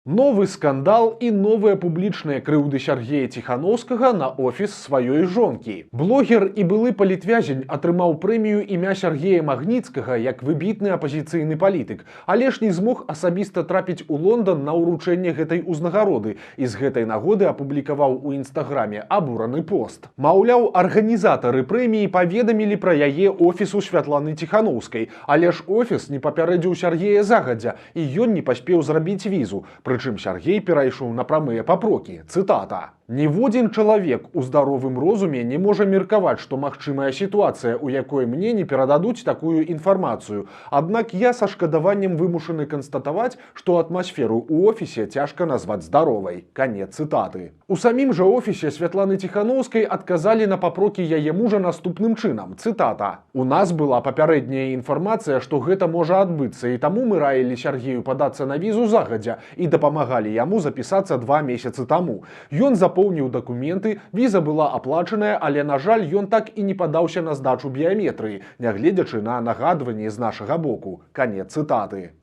Новы скандал і новыя публічныя крыўды Сяргея Ціханаўскага на офіс сваёй жонкі. Блогер і былы палітвязень атрымаў прэмію імя Сяргея Магніцкага як выбітны апазіцыйны палітык, але ж не змог асабіста трапіць у Лондан на ўручэнне гэтай узнагароды і з гэтай нагоды апублікаваў у інстаграме абураны пост. Маўляў, арганізатары прэміі паведамілі пра яе офісу Святланы Ціханаўскай, але ж офіс не папярэдзіў Сяргея загадзя, і ён не паспеў зрабіць візу. Прычым Сяргей перайшоў на прамыя папрокі. Цытата. «Ніводзін чалавек у здаровым розуме не можа меркаваць, што магчымая сітуацыя, у якой мне не перададуць такую інфармацыю. Аднак я са шкадаваннем вымушаны канстатаваць, што атмасферу ў офісе цяжка назваць здаровай». Канец цытаты. У самім жа офісе Святланы Ціханаўскай адказалі на папрокі яе мужа наступным чынам. Цытата. «У нас была папярэдняя інфармацыя, што гэта можа адбыцца, і таму мы раілі Сяргею падацца на візу загадзя і дапамагалі яму запісацца 2 месяцы таму. Ён запоўніў дакументы, віза была аплачаная, але, на жаль, ён так і не падаўся на здачу біяметрыі, нягледзячы на нагадванні з нашага боку». Канец цытаты.